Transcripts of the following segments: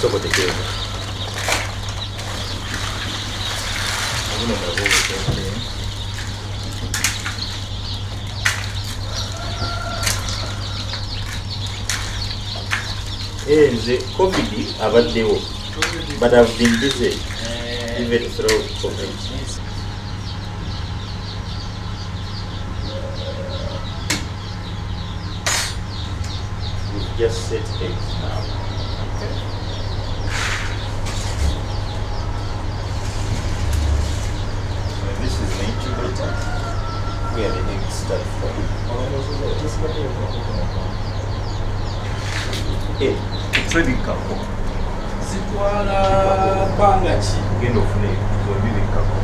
Soko tekeeza. Nze COVID abaddewo, but I've been busy even through COVID. We've just set eggs now. This is the incubator where the eggs start from. Trading kako. Zitwala banga ki? Gendo ofune zobiri kako.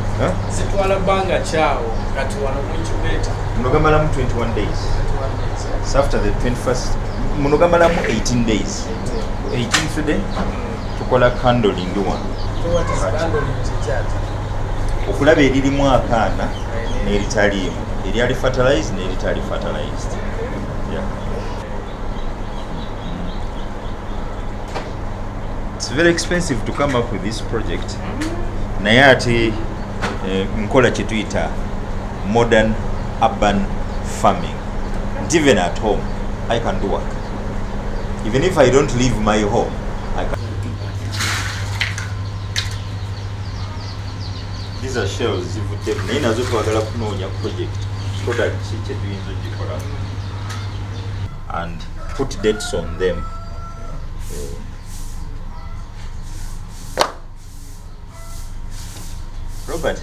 Zitwala banga kyao kati wano mu incubator. Munogamalamu 21 days. 21 days. So after the 21st, munogamalamu 18 days. 18th day, tukola candling one. So what is candling chichata? Okulaba eririmu akaana n'eritaliimu, eryali fertilized n'eritali fertilized. Yeah. It's very expensive to come up with this project. Naye ate nkola kye tuyita modern urban farming. And even at home, I can do work. Even if I don't leave my home, I can. These are shells zivuddemu naye nazo twagala kunoonya product kye tuyinza ogikola and put dates on them. Robert,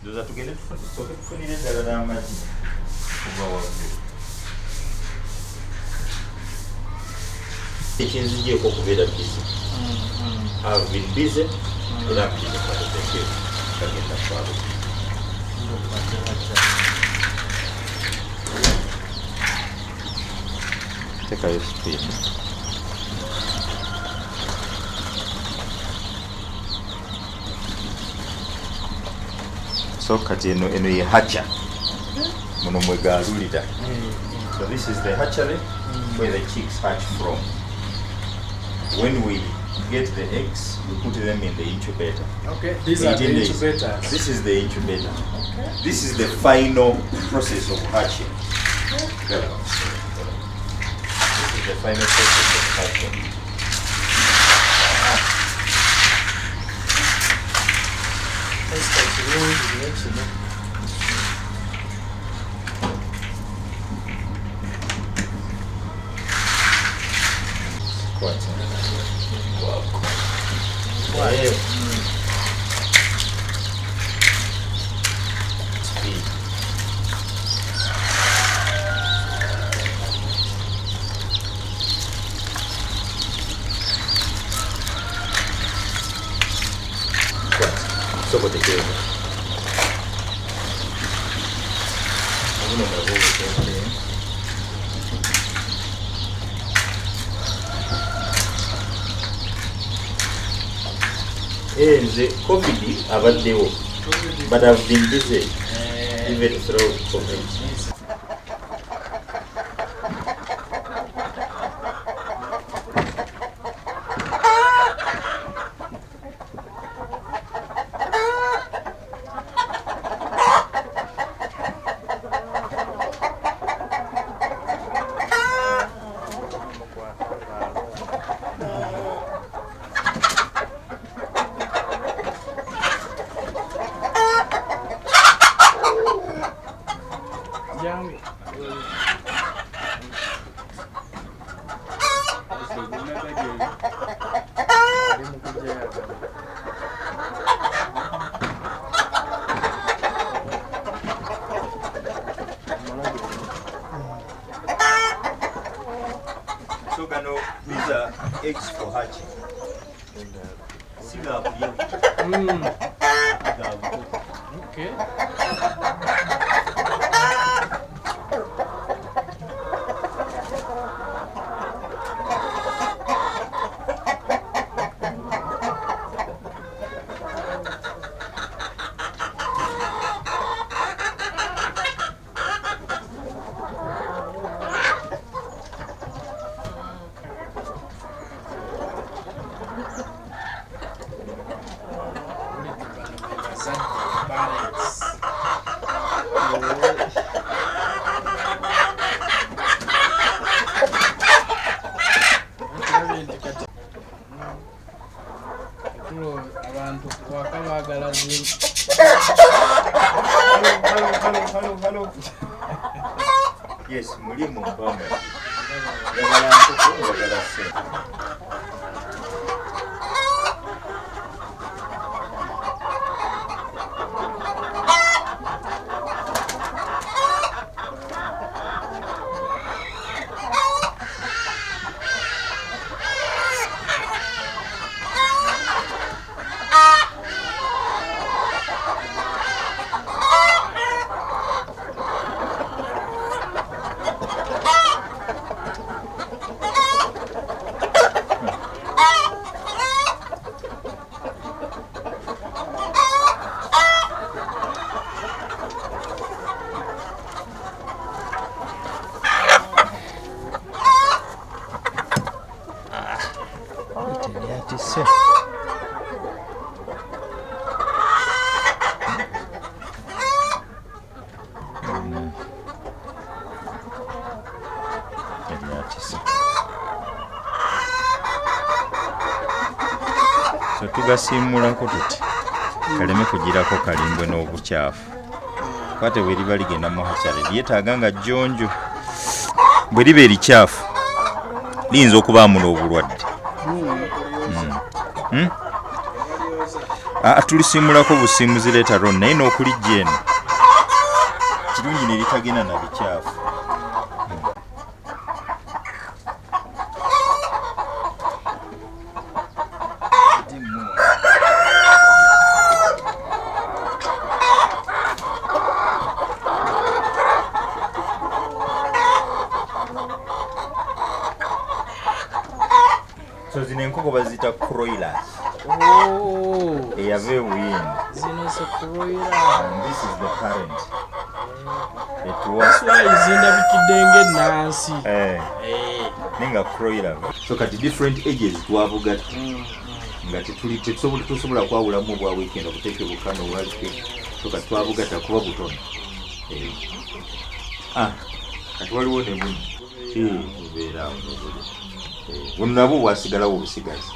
ndoza tugende tufunire eddala n'amagi kuva waggulu. Ekinzigyeko okubeera busy. I've been busy. Era mpise kwatoteke kagenda kwabo. Tekayo spoon. So kati eno ye hatcha. Muno mwegalulira. So this is the hatchery where the chicks hatch from. When we get the eggs, we put them in the incubator. Okay, these are the incubators. This is the incubator. Okay. This is the final process of hatching. This is the final process of hatching. Soko tekeeza. Nze COVID abaddewo, but I've been busy even through COVID. So gano, these are eggs for hatching. Okay. Yes, mulimu mpamba. Yagala nkoko, yagala ssente. So tugasiimulako tuti kaleme kugirako kalimbwe n'obukyafu. Kwate bwe liba ligenda mu hakyale lyetaaga nga jjonjo. Bwe liba erikyafu liyinza okubaamu n'obulwadde. Tulisiimulako busiimuzi leeta ron naye n'okulijja eno kirungi ne litagenda na bikyafu. So zino enkoko baziyita croilers. Eyava ebuyindi. Zino se broiler. And this is the parent. Zindabikidde ng'ennansi. Nenga croiler. So kati different ages twavugatta. Nga tetusobola kwawulamu obwa weekend okuteeka obukano obwazike. So kati twavugatta kuba butono. Kati waliwo ne buno. Bubeerawo. Buno nabwo bwasigalawo obusigazi.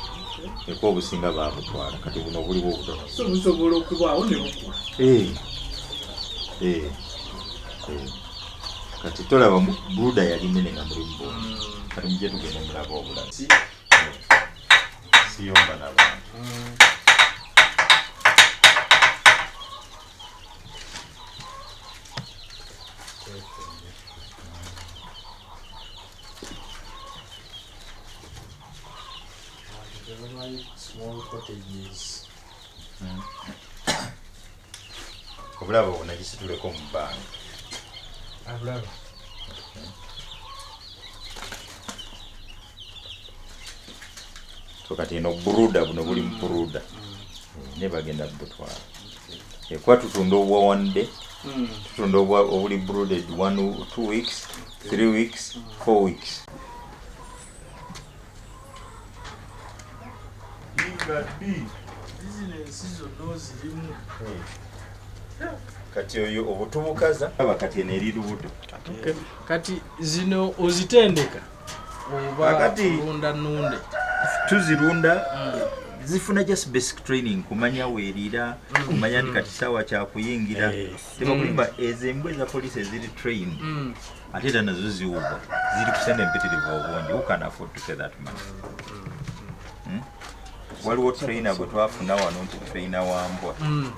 Eko obusinga baabutwala kati buno buliwo obutono. So busobola okubaawo ne bukula. Kati tolaba bruda yali nnene nga mulimu bomu. Kati mujje tugende mulaba obulamu. Siyomba n'abantu. Small cottages. Obulaba bwonna gisituleko mu bbanga. Abulaba. So kati eno bruda buno buli mu bruda. Ne bagenda butwala. Kwa tutunda obwa one day. Tutunda obuli brooded 2 weeks, 3 weeks, 4 weeks. Kati oyo obutubukaza aba kati eri lubuto. Kati zino ozitendeka oba kati runda nunde tuzirunda zifuna just basic training kumanya weerira kumanya ndi kati sawa kya kuyingira tebakulimba ezembwe za police ziri trained ate nazo ziwuba ziri kusenda empitirivu obungi who can afford to pay that money. Waliwo trainer gwe twafuna wano nti trainer wambwa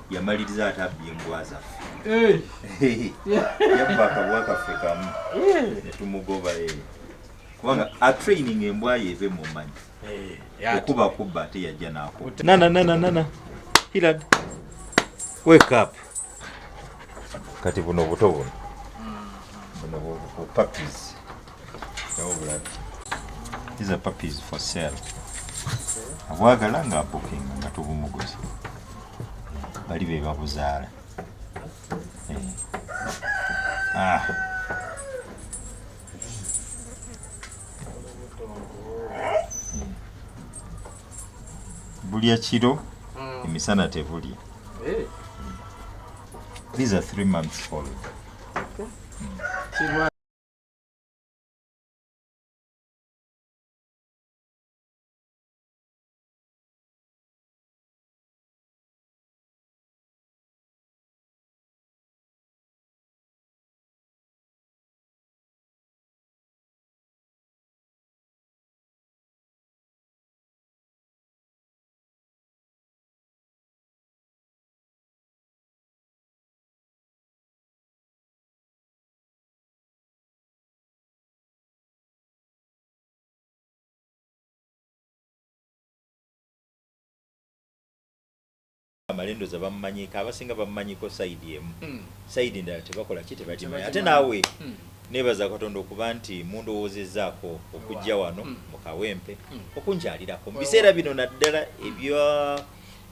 yamaliriza atabbye embwa zaffe yabba akabwa kaffe kamu ne tumugoba kubanga atraining embwa ye eve mu manyi okuba kubba ate yajja naako nana Hilad wake up kati buno buto buno puppies. These are puppies for sale. Abwagala nga booking nga tubumuguzi bali be babuzaala. Bulya kiro emisana tebulya. These are 3 months old. amalendo za bamanyika abasinga bamanyiko side emu side ndala tebakola kite bakimanyi ate naawe nebaza Katonda okuba nti mundowoozezaako okujja wano mu Kawempe okunjalirako mu biseera bino naddala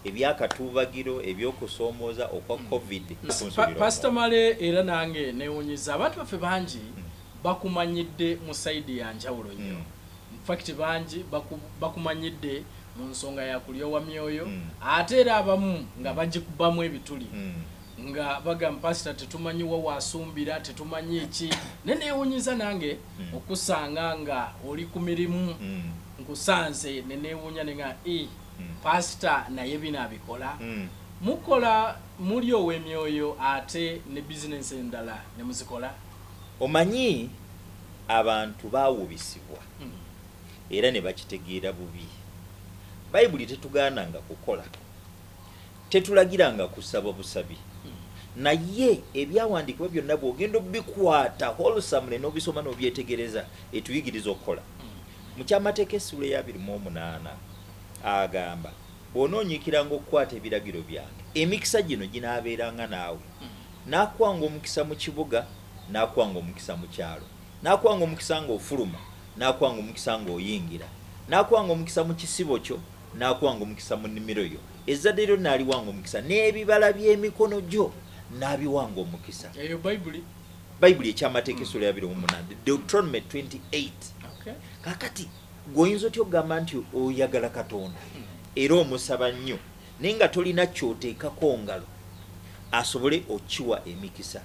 ebyakatuubagiro ebyokusoomooza okwa covid. Pastor Male era nange neewuunyiza abantu baffe bangi bakumanyidde mu saidi ya njawulo nnyo. In fact bangi bakumanyidde mu nsonga ya kulyowa myoyo ate era abamu nga bagikubamu ebituli nga bagamba pastor tetumanyi wa wasumbira tetumanyi iki neneewuunyiza nange okusanga nga oli ku mirimu nkusanze neneewuunya nenga pastor naye bino abikola mukola muli ow'emyoyo ate ne business endala ne muzikola. Omanyi abantu baawubisibwa era ne bakitegeera bubi. Bayibuli tetugaananga kukola, tetulagiranga kusaba busabi, naye ebyawandiikibwa byonna bw'ogenda obikwata wholesamely n'obisoma n'obyetegereza etuyigiriza okukola. Mu kyamateeka essula ya 28 agamba bw'onoonyiikiranga okukwata ebiragiro byange emikisa gino ginaabeeranga naawe, naakwanga omukisa mu kibuga, naakwanga omukisa mu kyalo, naakwanga omukisa ng'ofuluma, naakwanga omukisa ng'oyingira, naakwanga omukisa mu kisibo kyo, naakwanga omukisa mu nnimiro yo, ezzadde lyo naaliwanga omukisa, n'ebibala by'emikono gyo naabiwanga omukisa. Eyo Bayibuli ekyamateeka essula ya 28 Deuteronomy 28. Kakati gwoyinza otya okugamba nti oyagala Katonda era omusaba nnyo naye nga tolina kyoteekako ngalo asobole okiwa emikisa.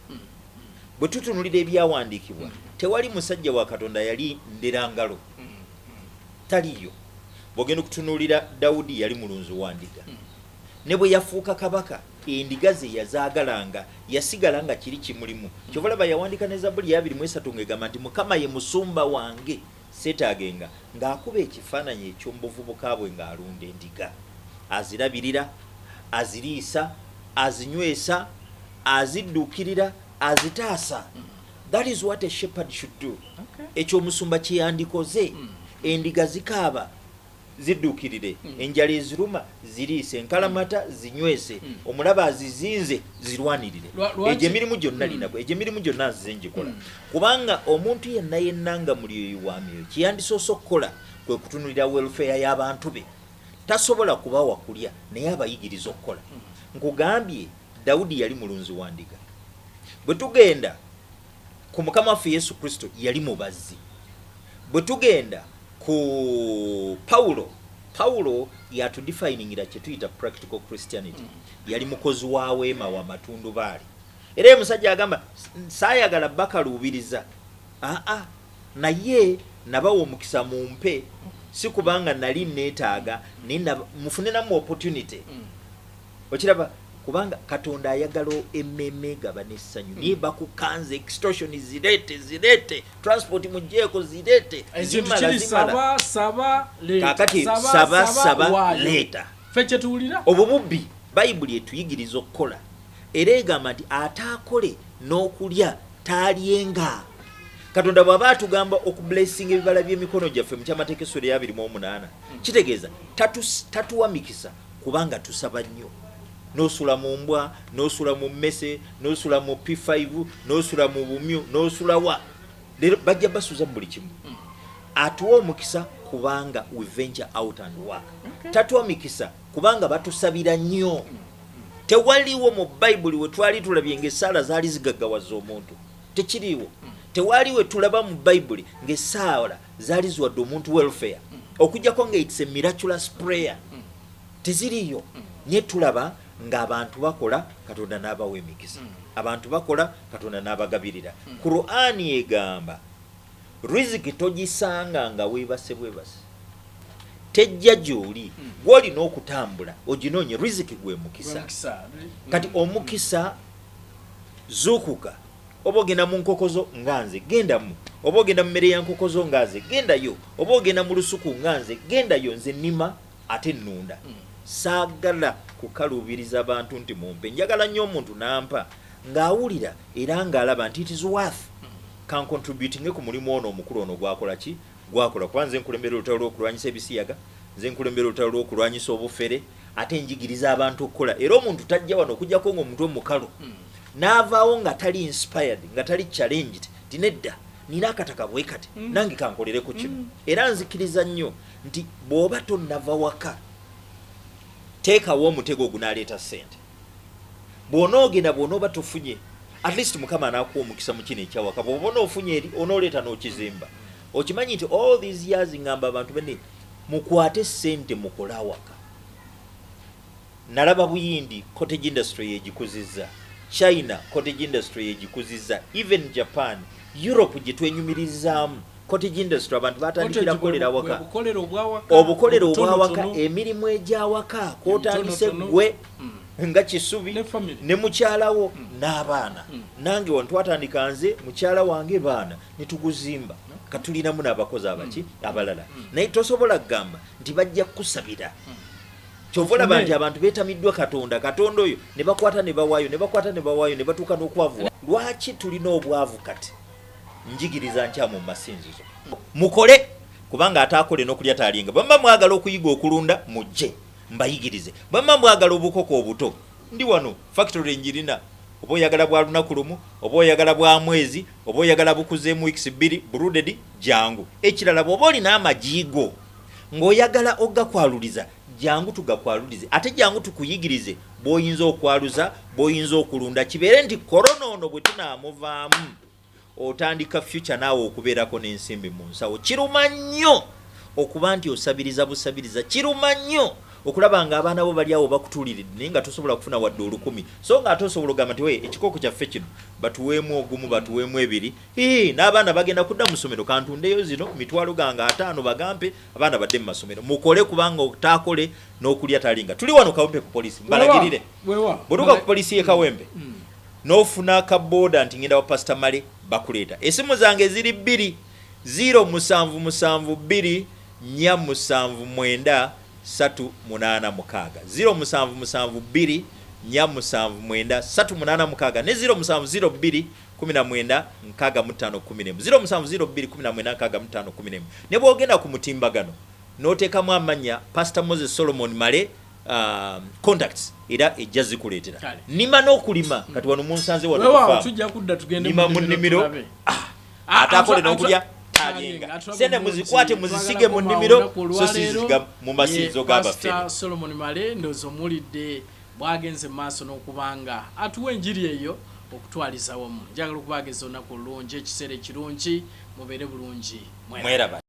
Bwe tutunulira ebyawandiikibwa tewali musajja wa Katonda yali nderangalo, taliyo. Bw'ogenda okutunuulira Dawudi yali mulunzi wa ndiga, ne bwe yafuuka kabaka endiga ze yazaagalanga yasigala nga kiri kimulimu. Kyova olaba yawandiika ne Zabbuli ya 23 ng'egamba nti Mukama ye musumba wange seetaagenga, ng'akuba ekifaananyi eky'omubuvubuka bwe ng'alunda endiga, azirabirira, aziriisa, azinywesa, azidduukirira, azitaasa. That is what a shepherd should do. Ekyo omusumba kye yandikoze. Endiga zikaaba zidduukirire, enjala eziruma ziriise, enkalamata zinywese, omulaba azizinze zirwanirire. Egyo emirimu gyonna linako, egyo emirimu gyonna nzize njikola. Kubanga omuntu yenna yennanga mulyoyo wa myoyo kyeyandisoose okukola kwe kutunulira welfare y'abantu be. Tasobola kubawa kulya naye abayigiriza okukola. Nkugambye Dawudi yali mulunzi wa ndiga. Bwe tugenda ku Mukama waffe Yesu Kristo yali mubazzi. Bwe tugenda ku Paulo yatudefiningira kye tuyita practical Christianity. Yali mukozi wa weema wa matundubaali. Era omusajja agamba saayagala bakaluubiriza. Naye nabawa omukisa mumpe, si kubanga nali neetaaga naye mufune namu opportunity. Okiraba kubanga Katonda ayagala emmeme gaba n'essanyu, naye bakukanze extortion zireete transport mujjeeko zireete zimala kakati saba leeta fekye tuwulira obwo bubbi. Bayibuli etuyigiriza okukola era egamba nti ataakole n'okulya taalyenga. Katonda bw'aba atugamba okublessinga ebibala by'emikono gyaffe mu kyamateeka essula ya 28 kitegeeza tatuwa mikisa kubanga tusaba nnyo. N'osula mu mbwa, n'osula mu mmese, n'osula mu P5, n'osula mu bumyu, n'osula wa. Leero bajja basuza buli kimu. Atuwa omukisa kubanga we venture out and work. Tatuwa mikisa kubanga batusabira nnyo. Tewaliwo mu Bayibuli we twali tulabye ng'essaala zaali zigaggawaza omuntu. Tekiriiwo. Tewaliwe tulaba mu Bayibuli ng'essaala zaali ziwadde omuntu welfare. Okujjako nga it's a miraculous prayer. Teziriiyo. Nye tulaba ng'abantu bakola Katonda n'abawa emikisa. Abantu bakola Katonda n'abagabirira. Qur'ani egamba riziki togisanga nga weebase bwebase. Tejja gy'oli gw'olina okutambula oginoonye. Riziki gwe mukisa. Kati omukisa zuukuka. Oba ogenda mu nkokozo nganze gendamu, oba ogenda mu mmere ya nkokozo nganze gendayo, oba ogenda mu lusuku nganze gendayo. Nze nnima ate nnunda. Saagala kukaluubiriza abantu nti mumpe. Njagala nnyo omuntu nampa ng'awulira era ng'alaba nti it is worth kan contributing ku mulimu ono omukulu ono gwakola ki gwakola. Kuba nze nkulembera olutalo lw'okulwanyisa ebisiyaga, nze nkulembera olutalo lw'okulwanyisa obufere, ate njigiriza abantu okukola era omuntu tajja wano okujjako ng'omuntu omukalu n'avaawo nga tali inspired nga tali challenged tinedda nina akataka bwe kati nange kankolereko kino era nzikiriza nnyo nti bw'oba tonnava waka teekawo omutego ogunaaleeta ssente bw'onoogenda bw'onooba tofunye at least mukama anaakuwa omukisa mu kino ekyawaka bw'oba onoofunye eri onooleeta n'okizimba okimanyi nti all these years ngamba abantu benne mukwate ssente mukole awaka nalaba buyindi cottage industry yegikuzizza China cottage industry yegikuzizza even Japan Europe gye twenyumirizaamu cottage industry abantu batandikira kukolera waka obukolero obwawaka emirimu egyawaka kwotandise gwe nga kisubi ne mukyalawo n'abaana nange wantwatandika nze mukyala wange baana netuguzimba katulinamu n'abakozi abaki abalala naye tosobola kugamba nti bajja kusabira kyovola banti abantu betamiddwa katonda oyo ne bakwata ne bawaayo ne batuuka n'okwavuwa lwaki tulina obwavu kati njigiriza nkyamu mu masinzizo mukole kubanga ataakole n'okulya taalinga bwemba mwagala okuyiga okulunda mujje mbayigirize bwemba mwagala obukoko obuto ndi wano factory njirina oba oyagala bwa lunaku lumu oba oyagala bwa mwezi oba oyagala bukuzeemu weeks 2 brooded jangu ekirala bw'oba olina amajigo ng'oyagala ogakwaluliza jangu tugakwalulize ate jangu tukuyigirize bw'oyinza okwaluza bw'oyinza okulunda kibeere nti korona ono bwe tunaamuvaamu otandika future naawe okubeerako n'ensimbi mu nsawo kiruma nnyo okuba nti osabiriza busabiriza kiruma nnyo okulaba nga abaana bo bali awo bakutuuliridde naye nga tosobola kufuna wadde 10 so nga ate osobola ogamba nti we ekikooko kyaffe kino batuweemu ogumu batuweemu 2 n'abaana bagenda kudda mu ssomero kantundeyo zino mitwalo gange 5 bagampe abaana badde mu masomero mukole kubanga otaakole n'okulya talinga tuli wano Kawempe ku polisi mbalagirire bw'otuuka ku polisi y'e Kawempe n'ofuna akabooda nti ngenda wa Pastor Male bakuleeta esimu zange ziri 2 0772 479 386 0772 479 386 ne 0702 19 6514 0702 19 6514 ne bwogenda ku mutimbagano n'oteekamu amanya Pastor Moses Solomon Male contacts era ejja zikuleetera nima n'okulima kati wano munsanze wano nima mu nnimiro ataakole n'okulya talinga sente muzikwate muzisige mu nnimiro so siziga mu masinzo g'abaffe Pastor Solomon Male ndozo mulidde bwagenze maaso n'okubanga atuwa enjiri eyo okutwaliza wamu njagala okubageza olunaku olulungi ekiseera ekirungi mubeere bulungi mweraba